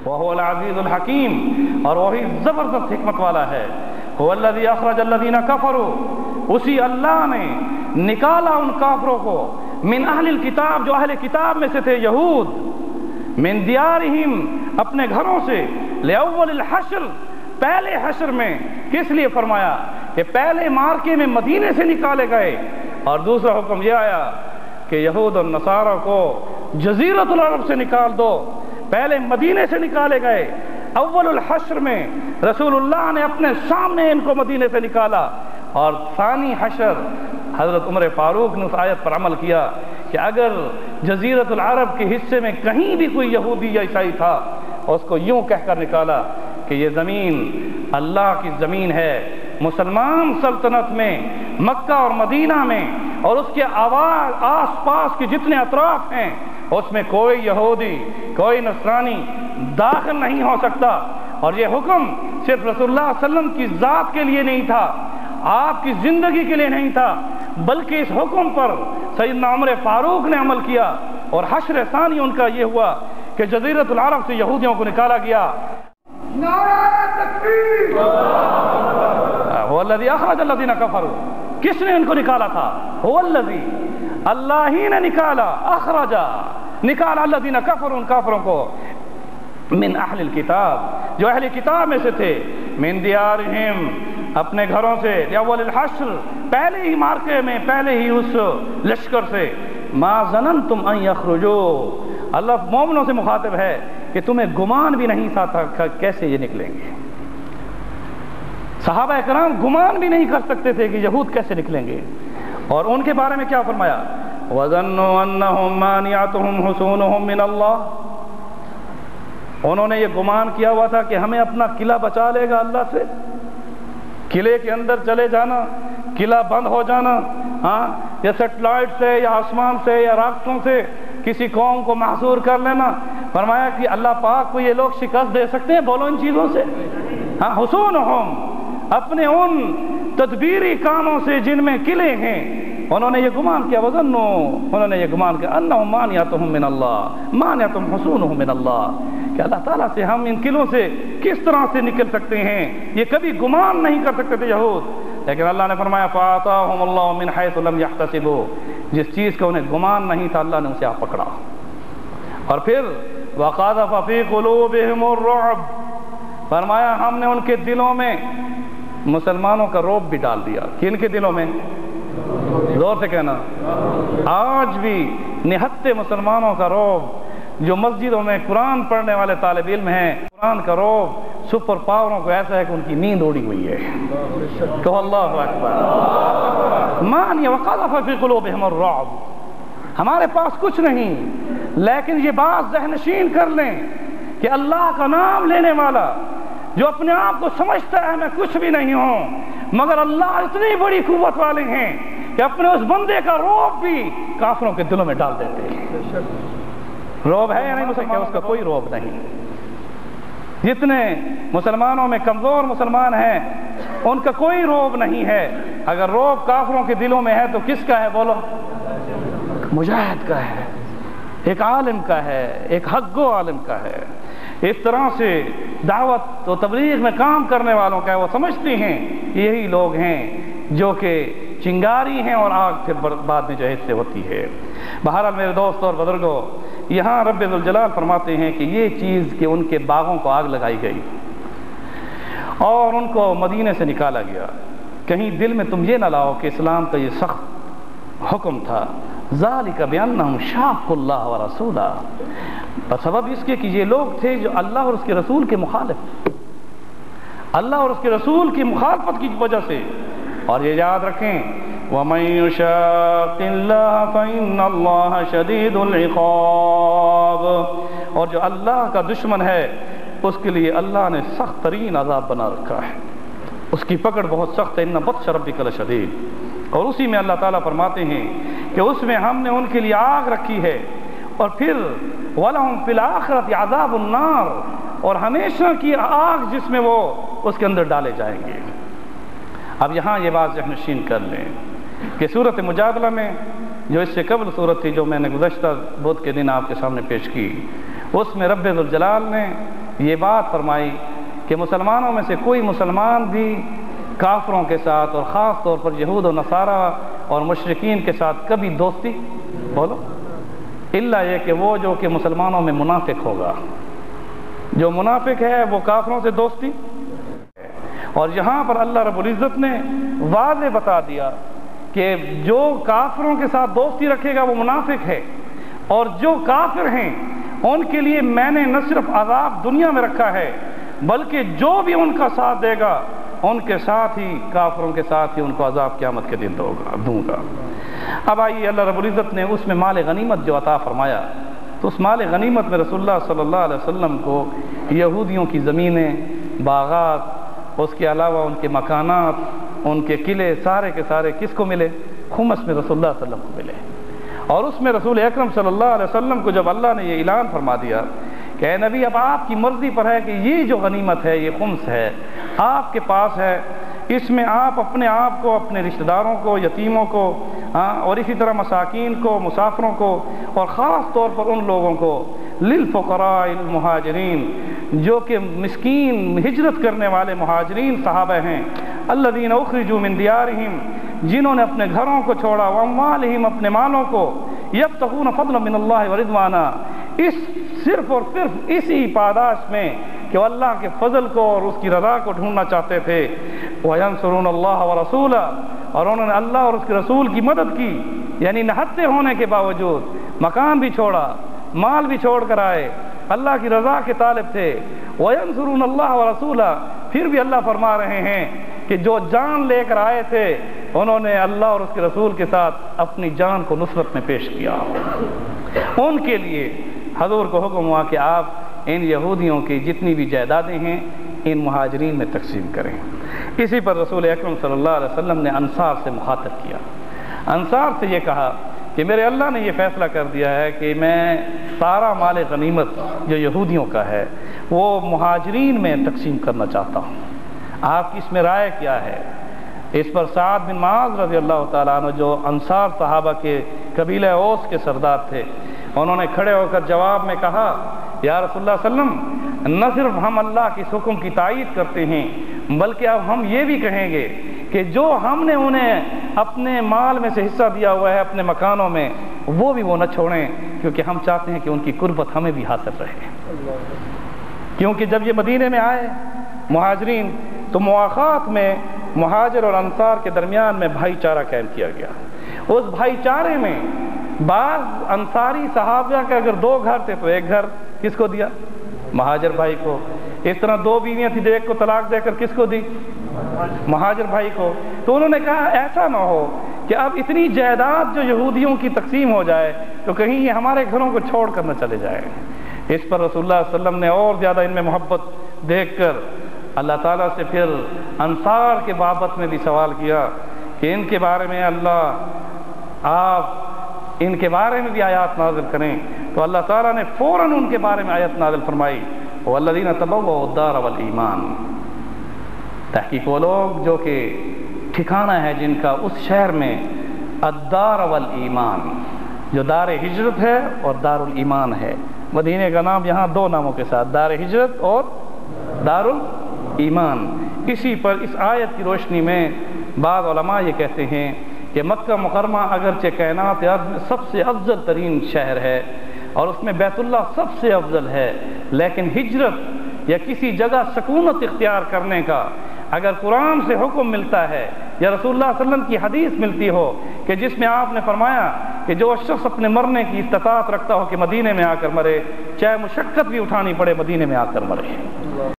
وهو العزیز الحکیم، اور وہی زبردست حکمت والا ہے۔ هو الذی اخرج الذین کفروا، اسی اللہ نے نکالا ان کافروں کو، من اہل الکتاب، جو اہل کتاب میں سے تھے یہود، من دیارہم، اپنے گھروں سے، لأول الحشر، پہلے حشر میں۔ کس لیے فرمایا کہ پہلے مارکے میں مدینے سے نکالے گئے، اور دوسرا حکم یہ آیا کہ یہود اور نصارہ کو جزیرۃ العرب سے نکال دو۔ پہلے مدینے سے نکالے گئے، اول الحشر میں رسول اللہ نے اپنے سامنے ان کو مدینے سے نکالا، اور ثانی حشر حضرت عمر فاروق نے اس آیت پر عمل کیا کہ اگر جزیرۃ العرب کے حصے میں کہیں بھی کوئی یہودی یا عیسائی تھا، اس کو یوں کہہ کر نکالا کہ یہ زمین اللہ کی زمین ہے، مسلمان سلطنت میں، مکہ اور مدینہ میں اور اس کے آس پاس کے جتنے اطراف ہیں، اس میں کوئی یہودی، کوئی نصرانی داخل نہیں ہو سکتا۔ اور یہ حکم صرف رسول اللہ صلی اللہ علیہ وسلم کی ذات کے لیے نہیں تھا، آپ کی زندگی کے لیے نہیں تھا، بلکہ اس حکم پر سیدنا عمر فاروق نے عمل کیا، اور حشر ثانی ان کا یہ ہوا کہ جزیرۃ العرب سے یہودیوں کو نکالا گیا۔ نعرہ تکبیر! هو الذی اخرج الذین کفروا، کس نے ان کو نکالا تھا؟ هو الذی، اللہ ہی نے نکالا، اخرجا، نکالا الذین کفروا، ان کافروں کو، من اہل الکتاب، جو اہل کتاب میں سے تھے، من دیارہم، اپنے گھروں سے، اول الحشر، پہلے ہی مارکے میں، پہلے ہی اس لشکر سے، ما ظننتم ان یخرجوا، اللہ مومنوں سے مخاطب ہے کہ تمہیں گمان بھی نہیں تھا کیسے یہ نکلیں گے۔ صحابہ کرام گمان بھی نہیں کر سکتے تھے کہ یہود کیسے نکلیں گے، اور ان کے بارے میں کیا فرمایا؟ وَظَنُّوا أَنَّهُمْ مَانِعَتُهُمْ حُصُونُهُمْ مِنَ اللَّهِ، انہوں نے یہ گمان کیا ہوا تھا کہ ہمیں اپنا قلعہ بچا لے گا اللہ سے، قلعے کے اندر چلے جانا، قلعہ بند ہو جانا، ہاں، یا سیٹلائٹ سے یا آسمان سے یا راکٹوں سے کسی قوم کو محصور کر لینا۔ فرمایا کہ اللہ پاک کو یہ لوگ شکست دے سکتے ہیں، بولو ان چیزوں سے، ہاں، حصونہم، اپنے ان تدبیری کاموں سے جن میں قلعے ہیں، انہوں نے یہ گمان کیا، وظنوا، انہوں نے یہ گمان کیا، انہم مانعتہم من اللہ، مانعتہم حصونہم من اللہ، کہ اللہ تعالیٰ سے ہم ان قلعوں سے کس طرح سے نکل سکتے ہیں، یہ کبھی گمان نہیں کر سکتے تھے یہود۔ لیکن اللہ نے فرمایا فَآتَاهُمُ اللَّهُ مِنْ حَيْثُ لَمْ يَحْتَسِبُوا، جس چیز کا انہیں گمان نہیں تھا اللہ نے اسے آپ پکڑا۔ اور پھر وَقَذَفَ فِي قُلُوبِهِمُ الرُّعْبَ، فرمایا ہم نے ان کے دلوں میں مسلمانوں کا رعب بھی ڈال دیا۔ کن کے دلوں میں؟ زور سے کہنا۔ آج بھی نہتے مسلمانوں کا رعب، جو مسجدوں میں قرآن پڑھنے والے طالب علم ہیں، قرآن کا رعب سپر پاوروں کو ایسا ہے کہ ان کی نیند اڑی ہوئی ہے۔ کہو اللہ اکبر۔ مانی وقذف فی قلوبہم الرعب، ہمارے پاس کچھ نہیں، لیکن یہ بات ذہن نشین کر لیں کہ اللہ کا نام لینے والا جو اپنے آپ کو سمجھتا ہے میں کچھ بھی نہیں ہوں، مگر اللہ اتنی بڑی قوت والے ہیں کہ اپنے اس بندے کا رعب بھی کافروں کے دلوں میں ڈال دیتے ہیں۔ رعب ہے یا نہیں مسلمان؟ اس کا کوئی رعب نہیں۔ جتنے مسلمانوں میں کمزور مسلمان ہیں ان کا کوئی رعب نہیں ہے۔ اگر رعب کافروں کے دلوں میں ہے تو کس کا ہے بولو؟ مجاہد کا ہے، ایک عالم کا ہے، ایک حق گو عالم کا ہے۔ اس طرح سے دعوت و تبلیغ میں کام کرنے والوں کا ہے، وہ سمجھتے ہیں یہی لوگ ہیں جو کہ چنگاری ہیں اور آگ پھر بعد میں جو ہے اس سے ہوتی ہے۔ بہرحال میرے دوست اور بزرگوں، یہاں رب ذوالجلال فرماتے ہیں کہ یہ چیز کہ ان کے باغوں کو آگ لگائی گئی اور ان کو مدینے سے نکالا گیا، کہیں دل میں تم یہ نہ لاؤ کہ اسلام کا یہ سخت حکم تھا۔ ذالک بانہم شاقوا اللہ ورسولہ، سبب اس کے کہ یہ لوگ تھے جو اللہ اور اس کے رسول کے مخالف، اللہ اور اس کے رسول کی مخالفت کی وجہ سے۔ اور یہ یاد رکھیں وَمَن يُشَاقِ اللَّهَ فَإِنَّ اللَّهَ شَدِيدُ الْعِقَابِ، اور جو اللہ کا دشمن ہے اس کے لیے اللہ نے سخت ترین عذاب بنا رکھا ہے، اس کی پکڑ بہت سخت ہے۔ إِنَّ بَطْشَ رَبِّكَ لَشَدِيدٌ، اور اسی میں اللہ تعالیٰ فرماتے ہیں کہ اس میں ہم نے ان کے لیے آگ رکھی ہے، اور پھر وَلَهُمْ فِي الْآخِرَةِ عَذَابُ النَّارِ، اور ہمیشہ کی آگ جس میں وہ اس کے اندر ڈالے جائیں گے۔ اب یہاں یہ بات ذہن نشین کر لیں کہ سورۃ مجادلہ میں جو اس سے قبل سورت تھی جو میں نے گزشتہ بدھ کے دن آپ کے سامنے پیش کی، اس میں رب ذوالجلال نے یہ بات فرمائی کہ مسلمانوں میں سے کوئی مسلمان بھی کافروں کے ساتھ اور خاص طور پر یہود و نصارہ اور مشرکین کے ساتھ کبھی دوستی بولو الا یہ کہ وہ جو کہ مسلمانوں میں منافق ہوگا، جو منافق ہے وہ کافروں سے دوستی۔ اور یہاں پر اللہ رب العزت نے واضح بتا دیا کہ جو کافروں کے ساتھ دوستی رکھے گا وہ منافق ہے، اور جو کافر ہیں ان کے لیے میں نے نہ صرف عذاب دنیا میں رکھا ہے بلکہ جو بھی ان کا ساتھ دے گا ان کے ساتھ ہی، کافروں کے ساتھ ہی ان کو عذاب قیامت کے دن دوں گا۔ اب آئیے اللہ رب العزت نے اس میں مال غنیمت جو عطا فرمایا، تو اس مال غنیمت میں رسول اللہ صلی اللہ علیہ وسلم کو یہودیوں کی زمینیں، باغات، اس کے علاوہ ان کے مکانات، ان کے قلعے سارے کے سارے کس کو ملے؟ خمس میں رسول اللہ صلی اللہ علیہ وسلم کو ملے۔ اور اس میں رسول اکرم صلی اللہ علیہ وسلم کو جب اللہ نے یہ اعلان فرما دیا کہ اے نبی اب آپ کی مرضی پر ہے کہ یہ جو غنیمت ہے، یہ خمس ہے، آپ کے پاس ہے، اس میں آپ اپنے آپ کو، اپنے رشتہ داروں کو، یتیموں کو، اور اسی طرح مساکین کو، مسافروں کو، اور خاص طور پر ان لوگوں کو للفقراء المہاجرین جو کہ مسکین ہجرت کرنے والے مہاجرین صحابہ ہیں، الذین اخرجوا من دیارہم جنہوں نے اپنے گھروں کو چھوڑا، واموالہم اپنے مالوں کو، یبتغون فضلا من اللہ ورضوانا، اس صرف اور صرف اسی پاداش میں کہ وہ اللہ کے فضل کو اور اس کی رضا کو ڈھونڈنا چاہتے تھے، وینصرون اللہ ورسولہ، اور انہوں نے اللہ اور اس کے رسول کی مدد کی، یعنی نہتے ہونے کے باوجود مکان بھی چھوڑا، مال بھی چھوڑ کر آئے، اللہ کی رضا کے طالب تھے، وینصرون اللہ ورسولہ، پھر بھی اللہ فرما رہے ہیں کہ جو جان لے کر آئے تھے انہوں نے اللہ اور اس کے رسول کے ساتھ اپنی جان کو نصرت میں پیش کیا۔ ان کے لیے حضور کو حکم ہوا کہ آپ ان یہودیوں کی جتنی بھی جائیدادیں ہیں ان مہاجرین میں تقسیم کریں۔ اسی پر رسول اکرم صلی اللہ علیہ وسلم نے انصار سے مخاطب کیا، انصار سے یہ کہا کہ میرے اللہ نے یہ فیصلہ کر دیا ہے کہ میں سارا مال غنیمت جو یہودیوں کا ہے وہ مہاجرین میں تقسیم کرنا چاہتا ہوں، آپ کی اس میں رائے کیا ہے؟ اس پر سعد بن معاذ رضی اللہ تعالیٰ عنہ جو انصار صحابہ کے قبیلہ اوس کے سردار تھے، انہوں نے کھڑے ہو کر جواب میں کہا یا رسول اللہ صلی اللہ علیہ وسلم، نہ صرف ہم اللہ کے حکم کی تائید کرتے ہیں بلکہ اب ہم یہ بھی کہیں گے کہ جو ہم نے انہیں اپنے مال میں سے حصہ دیا ہوا ہے اپنے مکانوں میں وہ بھی وہ نہ چھوڑیں، کیونکہ ہم چاہتے ہیں کہ ان کی قربت ہمیں بھی حاصل رہے۔ کیونکہ جب یہ مدینے میں آئے مہاجرین تو مواخات میں مہاجر اور انصار کے درمیان میں بھائی چارہ قائم کیا گیا۔ اس بھائی چارے میں بعض انصاری صحابہ کے اگر 2 گھر تھے تو ایک گھر کس کو دیا؟ مہاجر بھائی کو۔ اس طرح 2 بیویاں تھیں تو ایک کو طلاق دے کر کس کو دی؟ مہاجر بھائی کو۔ تو انہوں نے کہا ایسا نہ ہو کہ اب اتنی جائیداد جو یہودیوں کی تقسیم ہو جائے تو کہیں یہ ہمارے گھروں کو چھوڑ کر نہ چلے جائیں۔ اس پر رسول اللہ صلی اللہ علیہ وسلم نے اور زیادہ ان میں محبت دیکھ کر اللہ تعالیٰ سے پھر انصار کے بابت میں بھی سوال کیا کہ ان کے بارے میں اللہ آپ ان کے بارے میں بھی آیات نازل کریں، تو اللہ تعالیٰ نے فوراً ان کے بارے میں آیت نازل فرمائی وَالَّذِينَ تَبَوَّءُوا الدَّارَ وَالْإِيمَانَ، تحقیق وہ لوگ جو کہ ٹھکانہ ہے جن کا اس شہر میں الدار والایمان، جو دار ہجرت ہے اور دار الایمان ہے۔ مدینے کا نام یہاں 2 ناموں کے ساتھ، دار ہجرت اور دار الایمان۔ اسی پر اس آیت کی روشنی میں بعض علماء یہ کہتے ہیں کہ مکہ مکرمہ اگرچہ کائنات ارض میں سب سے افضل ترین شہر ہے اور اس میں بیت اللہ سب سے افضل ہے، لیکن ہجرت یا کسی جگہ سکونت اختیار کرنے کا اگر قرآن سے حکم ملتا ہے یا رسول اللہ صلی اللہ علیہ وسلم کی حدیث ملتی ہو کہ جس میں آپ نے فرمایا کہ جو شخص اپنے مرنے کی استطاعت رکھتا ہو کہ مدینے میں آ کر مرے، چاہے مشقت بھی اٹھانی پڑے مدینے میں آ کر مرے۔